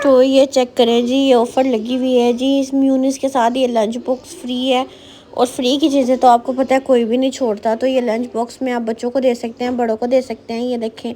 तो ये चेक करें जी, ये ऑफ़र लगी हुई है जी। इस म्यूनिस के साथ ये लंच बॉक्स फ्री है, और फ्री की चीज़ें तो आपको पता है कोई भी नहीं छोड़ता। तो ये लंच बॉक्स में आप बच्चों को दे सकते हैं, बड़ों को दे सकते हैं। ये देखें,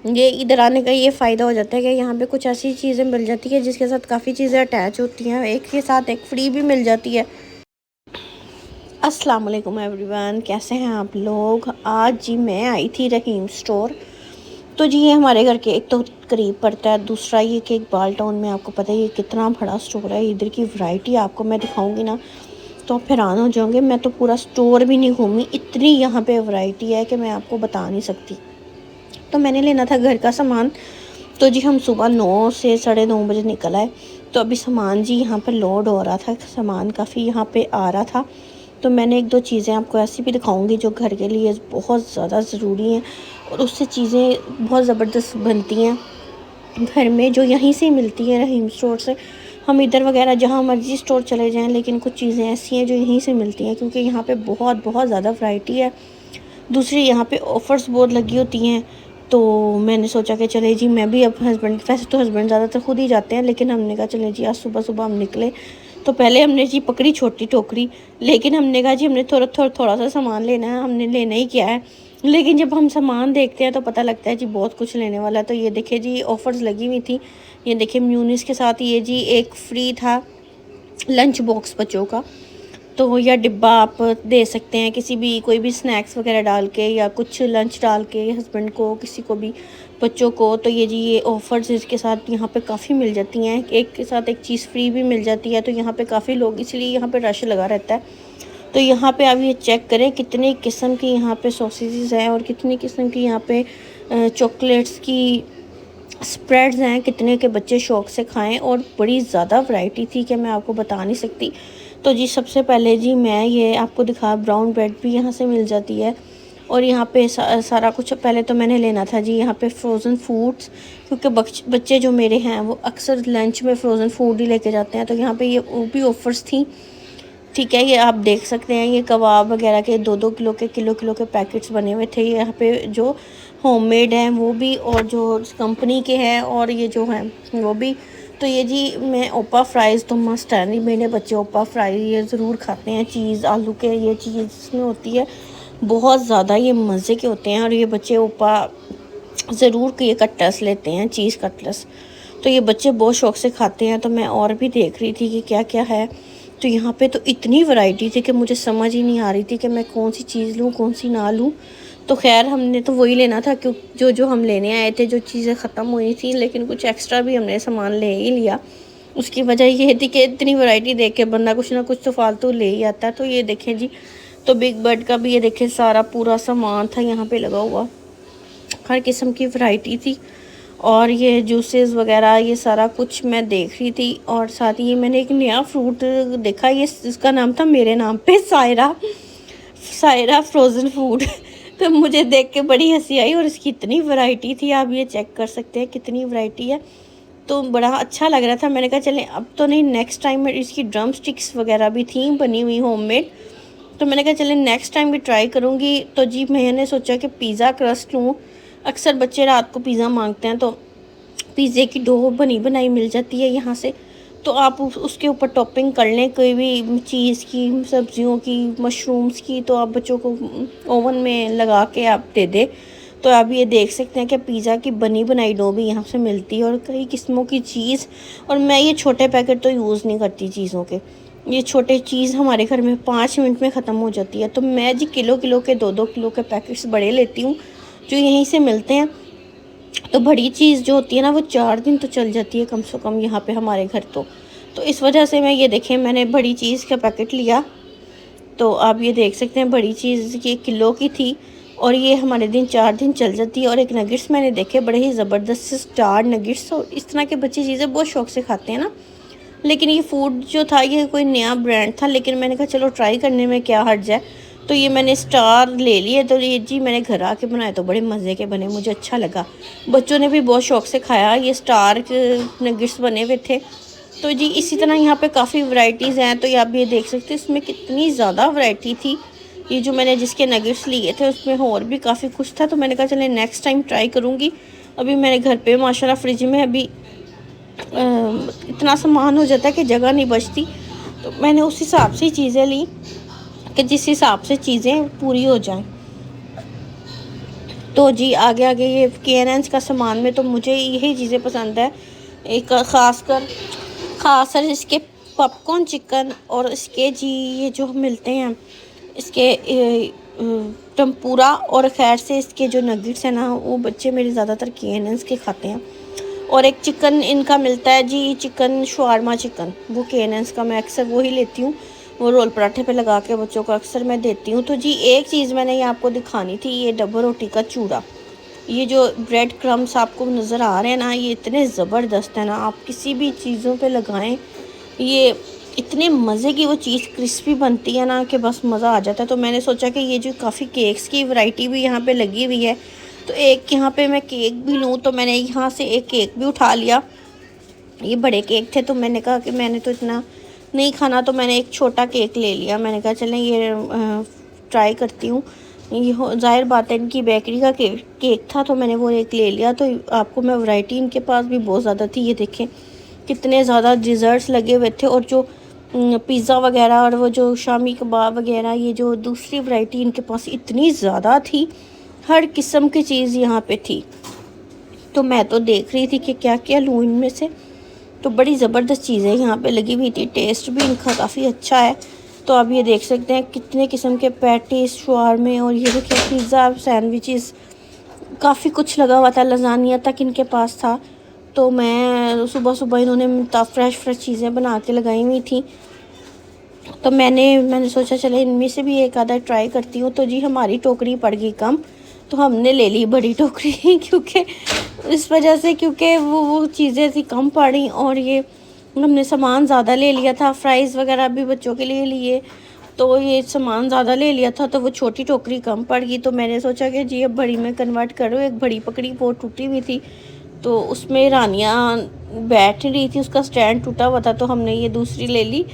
ये इधर आने का ये फ़ायदा हो जाता है कि यहाँ पे कुछ ऐसी चीज़ें मिल जाती है जिसके साथ काफ़ी चीज़ें अटैच होती हैं, एक के साथ एक फ्री भी मिल जाती है। अस्सलाम वालेकुम एवरीवन, कैसे हैं आप लोग। आज जी मैं आई थी रहीम स्टोर। तो जी ये हमारे घर के एक तो करीब पड़ता है, दूसरा ये कि इकबाल टाउन में आपको पता है ये कितना बड़ा स्टोर है। इधर की वैरायटी आपको मैं दिखाऊंगी ना तो आप हैरान हो जाओगे। मैं तो पूरा स्टोर भी नहीं घूमी, इतनी यहाँ पे वैरायटी है कि मैं आपको बता नहीं सकती। तो मैंने लेना था घर का सामान। तो जी हम सुबह 9 से 9:30 बजे निकल आए। तो अभी सामान जी यहाँ पर लोड हो रहा था, सामान काफ़ी यहाँ पे आ रहा था। तो मैंने एक दो चीज़ें आपको ऐसी भी दिखाऊंगी जो घर के लिए बहुत ज़्यादा ज़रूरी हैं, और उससे चीज़ें बहुत ज़बरदस्त बनती हैं घर में, जो यहीं से मिलती हैं रहीम स्टोर से। हम इधर वगैरह जहाँ मर्जी स्टोर चले जाएं, लेकिन कुछ चीज़ें ऐसी हैं जो यहीं से मिलती हैं, क्योंकि यहाँ पे बहुत बहुत ज़्यादा वैरायटी है। दूसरी यहाँ पे ऑफ़र्स बहुत लगी होती हैं। तो मैंने सोचा कि चले जी, मैं भी अब हस्बैंड, वैसे तो हस्बैंड ज़्यादातर खुद ही जाते हैं, लेकिन हमने कहा चले जी आज सुबह सुबह हम निकले। तो पहले हमने जी पकड़ी छोटी टोकरी, लेकिन हमने कहा जी हमने थोड़ा सा सामान लेना है, हमने लेना ही क्या है। लेकिन जब हम सामान देखते हैं तो पता लगता है जी बहुत कुछ लेने वाला है। तो ये देखिए जी ऑफ़र्स लगी हुई थी। ये देखिए म्यूनिस के साथ ये जी एक फ्री था लंच बॉक्स बच्चों का। तो या डिब्बा आप दे सकते हैं किसी भी, कोई भी स्नैक्स वगैरह डाल के या कुछ लंच डाल के हस्बैंड को, किसी को भी, बच्चों को। तो ये जी ये ऑफ़र्स इसके साथ यहाँ पे काफ़ी मिल जाती हैं, एक के साथ एक चीज़ फ्री भी मिल जाती है। तो यहाँ पे काफ़ी लोग, इसलिए यहाँ पे रश लगा रहता है। तो यहाँ पे आप ये चेक करें कितनी किस्म की यहाँ पे सॉसेजेस हैं, और कितनी किस्म की यहाँ पे चॉकलेट्स की स्प्रेड्स हैं, कितने के बच्चे शौक़ से खाएं। और बड़ी ज़्यादा वैरायटी थी कि मैं आपको बता नहीं सकती। तो जी सबसे पहले जी मैं ये आपको दिखा, ब्राउन ब्रेड भी यहाँ से मिल जाती है। और यहाँ पे सारा कुछ, पहले तो मैंने लेना था जी यहाँ पे फ्रोज़न फूड्स, क्योंकि बच्चे जो मेरे हैं वो अक्सर लंच में फ्रोज़न फूड ही लेके जाते हैं। तो यहाँ पे ये वो भी ऑफ़र्स थी, ठीक है। ये आप देख सकते हैं, ये कबाब वगैरह के 2-2 किलो के, किलो के पैकेट्स बने हुए थे। ये यहाँ पे जो होममेड हैं वो भी, और जो कंपनी के हैं, और ये जो हैं वो भी। तो ये जी मैं ओपा फ्राइज़ तो मस्ट है, नहीं मेरे बच्चे ओपा फ्राई ये ज़रूर खाते हैं। चीज़ आलू के ये चीज़ इसमें होती है, बहुत ज़्यादा ये मज़े के होते हैं। और ये बच्चे ओपा ज़रूर ये कटलेट्स लेते हैं, चीज़ कटलेट्स। तो ये बच्चे बहुत शौक़ से खाते हैं। तो मैं और भी देख रही थी कि क्या क्या है। तो यहाँ पे तो इतनी वैरायटी थी कि मुझे समझ ही नहीं आ रही थी कि मैं कौन सी चीज़ लूँ, कौन सी ना लूँ। तो खैर हमने तो वही लेना था, क्यों जो जो हम लेने आए थे, जो चीज़ें ख़त्म हुई थी, लेकिन कुछ एक्स्ट्रा भी हमने सामान ले ही लिया। उसकी वजह ये थी कि इतनी वैरायटी देख के बंदा कुछ ना कुछ तो फालतू ले ही आता है। तो ये देखें जी, तो बिग बर्ड का भी ये देखें सारा पूरा सामान था यहाँ पे लगा हुआ, हर किस्म की वैरायटी थी। और ये जूसेस वगैरह ये सारा कुछ मैं देख रही थी। और साथ ही मैंने एक नया फ्रूट देखा, ये इसका नाम था मेरे नाम पे, सायरा सायरा फ्रोज़न फूड। तो मुझे देख के बड़ी हंसी आई, और इसकी इतनी वैरायटी थी, आप ये चेक कर सकते हैं कितनी वैरायटी है। तो बड़ा अच्छा लग रहा था। मैंने कहा चलें अब तो नहीं, नेक्स्ट टाइम इसकी ड्रम स्टिक्स वगैरह भी थी बनी हुई होममेड। तो मैंने कहा चलें नेक्स्ट टाइम भी ट्राई करूँगी। तो जी मैंने सोचा कि पिज़्ज़ा क्रस्ट लूँ। अक्सर बच्चे रात को पिज़्ज़ा मांगते हैं, तो पिज़्ज़े की डो बनी बनाई मिल जाती है यहाँ से। तो आप उसके ऊपर टॉपिंग कर लें, कोई भी चीज़ की, सब्जियों की, मशरूम्स की। तो आप बच्चों को ओवन में लगा के आप दे दें। तो आप ये देख सकते हैं कि पिज़्ज़ा की बनी बनाई डो भी यहाँ से मिलती है, और कई किस्मों की चीज़। और मैं ये छोटे पैकेट तो यूज़ नहीं करती चीज़ों के, ये छोटे चीज़ हमारे घर में 5 मिनट में ख़त्म हो जाती है। तो मैं जी किलो के 2-2 किलो के पैकेट्स बड़े लेती हूँ, जो यहीं से मिलते हैं। तो बड़ी चीज़ जो होती है ना वो 4 दिन तो चल जाती है कम से कम यहाँ पे हमारे घर। तो इस वजह से मैं ये देखें, मैंने बड़ी चीज़ का पैकेट लिया। तो आप ये देख सकते हैं बड़ी चीज़ ये किलो की थी, और ये हमारे 4 दिन चल जाती है। और एक नगेट्स मैंने देखे बड़े ही ज़बरदस्त स्टार नगेट्स, और इस तरह के बच्चे चीज़ें बहुत शौक़ से खाते हैं ना। लेकिन ये फूड जो था ये कोई नया ब्रांड था, लेकिन मैंने कहा चलो ट्राई करने में क्या हर्ज है। तो ये मैंने स्टार ले लिए। तो ये जी मैंने घर आके बनाए तो बड़े मज़े के बने, मुझे अच्छा लगा। बच्चों ने भी बहुत शौक़ से खाया, ये स्टार के नगेट्स बने हुए थे। तो जी इसी तरह यहाँ पे काफ़ी वैरायटीज़ हैं। तो ये आप ये देख सकते हैं इसमें कितनी ज़्यादा वैरायटी थी। ये जो मैंने जिसके नगेट्स लिए थे उसमें और भी काफ़ी कुछ था। तो मैंने कहा चले नेक्स्ट टाइम ट्राई करूँगी। अभी मेरे घर पे माशाल्लाह फ्रिज में अभी इतना सामान हो जाता है कि जगह नहीं बचती, तो मैंने उस हिसाब से चीज़ें ली कि जिस हिसाब से चीज़ें पूरी हो जाएं। तो जी आगे आगे ये K&N का सामान में तो मुझे यही चीज़ें पसंद है, एक ख़ासकर इसके पॉपकॉर्न चिकन और इसके जी ये जो मिलते हैं इसके टम्पूरा, और खैर से इसके जो नगेट्स हैं ना वो बच्चे मेरे ज़्यादातर K&N के खाते हैं। और एक चिकन इनका मिलता है जी, चिकन शवारमा चिकन, वो K&N का मैं अक्सर वो ही लेती हूँ, वो रोल पराठे पे लगा के बच्चों को अक्सर मैं देती हूँ। तो जी एक चीज़ मैंने ये आपको दिखानी थी, ये डबल रोटी का चूड़ा। ये जो ब्रेड क्रम्स आपको नज़र आ रहे हैं ना, ये इतने ज़बरदस्त है ना, आप किसी भी चीज़ों पे लगाएं, ये इतने मज़े की वो चीज़ क्रिस्पी बनती है ना कि बस मज़ा आ जाता है। तो मैंने सोचा कि ये जो काफ़ी केक्स की वैरायटी भी यहाँ पे लगी हुई है, तो एक यहाँ पे मैं केक भी लूँ, तो मैंने यहाँ से एक केक भी उठा लिया। ये बड़े केक थे तो मैंने कहा कि मैंने तो इतना नहीं खाना, तो मैंने एक छोटा केक ले लिया। मैंने कहा चलें ये ट्राई करती हूँ। ये ज़ाहिर बात है इनकी बेकरी का केक था, तो मैंने वो एक ले लिया। तो आपको मैं वैरायटी इनके पास भी बहुत ज़्यादा थी, ये देखें कितने ज़्यादा डिज़र्ट्स लगे हुए थे, और जो पिज़्ज़ा वगैरह और वो जो शामी कबाब वगैरह, ये जो दूसरी वैरायटी इनके पास इतनी ज़्यादा थी, हर किस्म की चीज़ यहाँ पे थी। तो मैं तो देख रही थी कि क्या क्या लूँ इनमें से, तो बड़ी ज़बरदस्त चीज़ें यहाँ पे लगी हुई थी। टेस्ट भी इनका काफ़ी अच्छा है। तो आप ये देख सकते हैं कितने किस्म के पैटीज, शवारमे, और ये देखिए पिज़्ज़ा, सैंडविचेस, काफ़ी कुछ लगा हुआ था, लजानिया तक इनके पास था। तो मैं सुबह सुबह इन्होंने फ्रेश चीज़ें बना के लगाई हुई थी, तो मैंने सोचा चले इनमें से भी एक आधा ट्राई करती हूँ। तो जी हमारी टोकरी पड़ गई कम, तो हमने ले ली बड़ी टोकरी क्योंकि इस वजह से, क्योंकि वो चीज़ें थी कम पड़ी, और ये हमने सामान ज़्यादा ले लिया था। फ्राइज़ वगैरह भी बच्चों के लिए लिए, तो ये सामान ज़्यादा ले लिया था, तो वो छोटी टोकरी कम पड़ गई। तो मैंने सोचा कि जी अब बड़ी में कन्वर्ट करो। एक बड़ी पकड़ी, वो टूटी हुई थी, तो उसमें रानियाँ बैठ रही थी, उसका स्टैंड टूटा हुआ था, तो हमने ये दूसरी ले ली।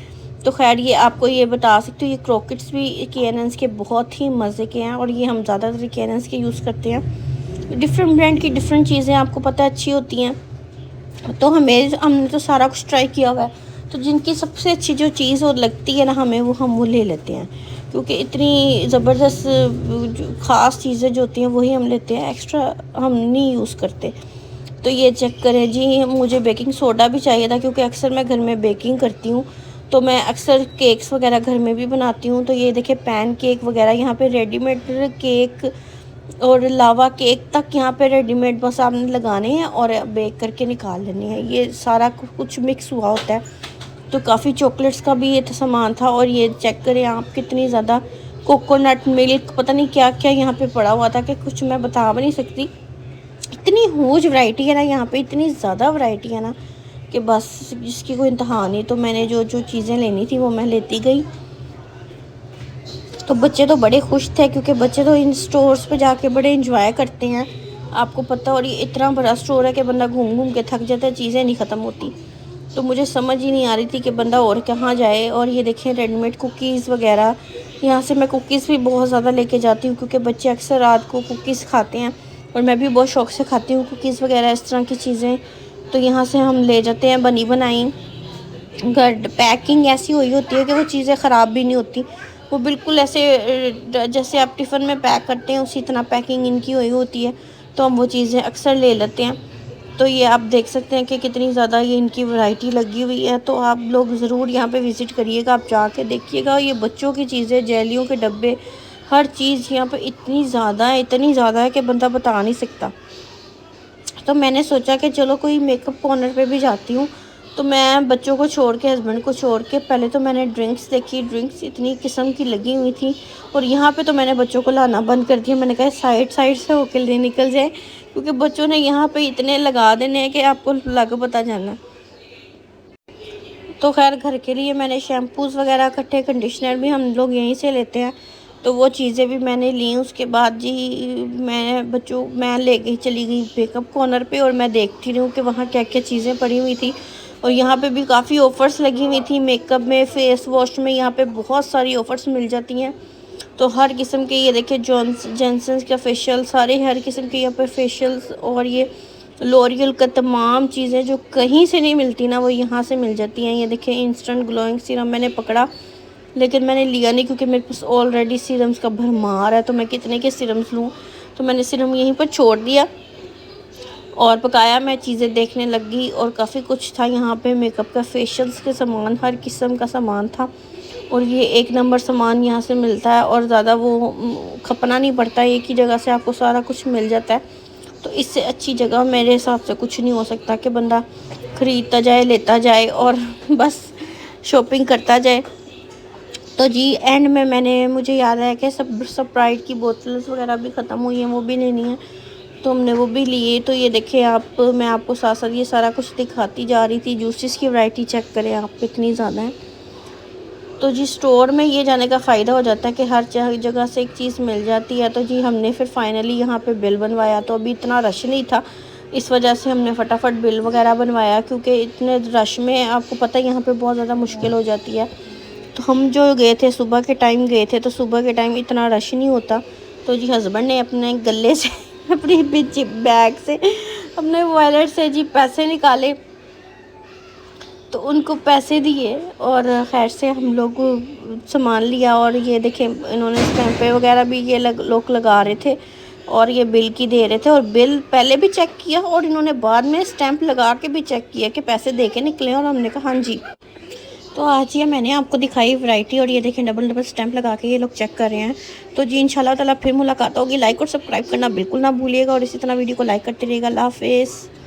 तो खैर ये आपको ये बता सकती हूँ, ये क्रॉकेट्स भी K&N के बहुत ही मज़े के हैं, और ये हम ज़्यादातर K&N के यूज़ करते हैं। डिफरेंट ब्रांड की डिफरेंट चीज़ें आपको पता है अच्छी होती हैं। तो हमने तो सारा कुछ ट्राई किया हुआ है, तो जिनकी सबसे अच्छी जो चीज़ और लगती है ना हमें, वो हम वो ले लेते हैं, क्योंकि इतनी ज़बरदस्त ख़ास चीज़ें जो होती हैं वही हम लेते हैं, एक्स्ट्रा हम नहीं यूज़ करते। तो ये चेक करें जी, मुझे बेकिंग सोडा भी चाहिए था, क्योंकि अक्सर मैं घर में बेकिंग करती हूँ, तो मैं अक्सर केक्स वगैरह घर में भी बनाती हूँ। तो ये देखिए पैन केक वगैरह यहाँ पे रेडीमेड केक और लावा केक तक यहाँ पे रेडीमेड, बस आपने लगाने हैं और बेक करके निकाल लेने हैं। ये सारा कुछ मिक्स हुआ होता है। तो काफ़ी चॉकलेट्स का भी ये सामान था, और ये चेक करें आप कितनी ज़्यादा कोकोनट मिल्क, पता नहीं क्या क्या यहाँ पे पड़ा हुआ था कि कुछ मैं बता भी नहीं सकती। इतनी ह्यूज वैरायटी है ना यहाँ पे, इतनी ज़्यादा वैरायटी है ना कि बस जिसकी कोई इंतहा नहीं। तो मैंने जो जो चीज़ें लेनी थी वो मैं लेती गई। तो बच्चे तो बड़े खुश थे, क्योंकि बच्चे तो इन स्टोर्स पे जाके बड़े इंजॉय करते हैं, आपको पता। और ये इतना बड़ा स्टोर है कि बंदा घूम घूम के थक जाता है, चीज़ें नहीं ख़त्म होती। तो मुझे समझ ही नहीं आ रही थी कि बंदा और कहाँ जाए। और ये देखें रेडीमेड कुकीज़ वगैरह, यहाँ से मैं कुकीज़ भी बहुत ज़्यादा लेके जाती हूँ, क्योंकि बच्चे अक्सर रात को कुकीज़ खाते हैं, और मैं भी बहुत शौक़ से खाती हूँ कुकीज़ वगैरह, इस तरह की चीज़ें। तो यहाँ से हम ले जाते हैं बनी बनाई। घर पैकिंग ऐसी हुई होती है कि वो चीज़ें ख़राब भी नहीं होती, वो बिल्कुल ऐसे जैसे आप टिफ़िन में पैक करते हैं उसी तरह पैकिंग इनकी हुई होती है। तो हम वो चीज़ें अक्सर ले लेते हैं। तो ये आप देख सकते हैं कि कितनी ज़्यादा ये इनकी वैरायटी लगी हुई है। तो आप लोग ज़रूर यहाँ पे विज़िट करिएगा, आप जाके देखिएगा। ये बच्चों की चीज़ें, जेलियों के डब्बे, हर चीज़ यहाँ पे इतनी ज़्यादा है कि बंदा बता नहीं सकता। तो मैंने सोचा कि चलो कोई मेकअप कॉर्नर पे भी जाती हूँ। तो मैं बच्चों को छोड़ के, हस्बैंड को छोड़ के, पहले तो मैंने ड्रिंक्स देखी, ड्रिंक्स इतनी किस्म की लगी हुई थी। और यहाँ पे तो मैंने बच्चों को लाना बंद कर दिया। मैंने कहा साइड से होकर निकल जाए, क्योंकि बच्चों ने यहाँ पे इतने लगा देने हैं कि आपको लग पता जाना। तो खैर घर के लिए मैंने शैम्पूज़ वगैरह इकट्ठे, कंडीशनर भी हम लोग यहीं से लेते हैं, तो वो चीज़ें भी मैंने ली। उसके बाद जी मैं ले गई, चली गई मेकअप कॉर्नर पे, और मैं देखती रही हूँ कि वहाँ क्या क्या चीज़ें पड़ी हुई थी। और यहाँ पे भी काफ़ी ऑफ़र्स लगी हुई थी मेकअप में, फ़ेस वॉश में, यहाँ पे बहुत सारी ऑफ़र्स मिल जाती हैं। तो हर किस्म के, ये देखिए जॉनसन्स का फेशियल, सारे हर किस्म के यहाँ पे फेशियल्स, और ये लॉरियल का तमाम चीज़ें जो कहीं से नहीं मिलती ना, वो यहाँ से मिल जाती हैं। ये देखिए इंस्टेंट ग्लोइंग सीरम मैंने पकड़ा, लेकिन मैंने लिया नहीं क्योंकि मेरे पास ऑलरेडी सीरम्स का भरमार है, तो मैं कितने के सीरम्स लूँ। तो मैंने सीरम यहीं पर छोड़ दिया और पकाया। मैं चीज़ें देखने लग गई और काफ़ी कुछ था यहाँ पे, मेकअप का, फेशियल्स के सामान, हर किस्म का सामान था। और ये एक नंबर सामान यहाँ से मिलता है और ज़्यादा वो खपना नहीं पड़ता, एक ही जगह से आपको सारा कुछ मिल जाता है। तो इससे अच्छी जगह मेरे हिसाब से कुछ नहीं हो सकता कि बंदा ख़रीदता जाए, लेता जाए और बस शॉपिंग करता जाए। तो जी एंड में मुझे याद है कि सब स्प्राइट की बोतल्स वगैरह भी ख़त्म हुई हैं, वो भी लेनी है, तो हमने वो भी लिए। तो ये देखिए आप, मैं आपको साथ साथ ये सारा कुछ दिखाती जा रही थी। जूसेस की वैरायटी चेक करें आप, कितनी ज़्यादा है। तो जी स्टोर में ये जाने का फ़ायदा हो जाता है कि हर जगह से एक चीज़ मिल जाती है। तो जी हमने फिर फाइनली यहाँ पे बिल बनवाया, तो अभी इतना रश नहीं था, इस वजह से हमने फटाफट बिल वगैरह बनवाया, क्योंकि इतने रश में आपको पता है यहाँ पे बहुत ज़्यादा मुश्किल हो जाती है। तो हम जो गए थे सुबह के टाइम गए थे, तो सुबह के टाइम इतना रश नहीं होता। तो जी हस्बैंड ने अपने गले से अपनी बैग से, अपने वॉलेट से जी पैसे निकाले, तो उनको पैसे दिए और खैर से हम लोग सामान लिया। और ये देखें इन्होंने स्टैंपें वगैरह भी ये लोग लगा रहे थे और ये बिल की दे रहे थे, और बिल पहले भी चेक किया और इन्होंने बाद में स्टैंप लगा के भी चेक किया कि पैसे दे के निकले, और हमने कहा हाँ जी। तो आज ये मैंने आपको दिखाई वैरायटी, और ये देखें डबल डबल स्टैंप लगा के ये लोग चेक कर रहे हैं। तो जी इंशाल्लाह ताला फिर मुलाकात होगी। लाइक और सब्सक्राइब करना बिल्कुल ना भूलिएगा और इसी तरह वीडियो को लाइक करते रहिएगा। अल्लाह हाफिज़।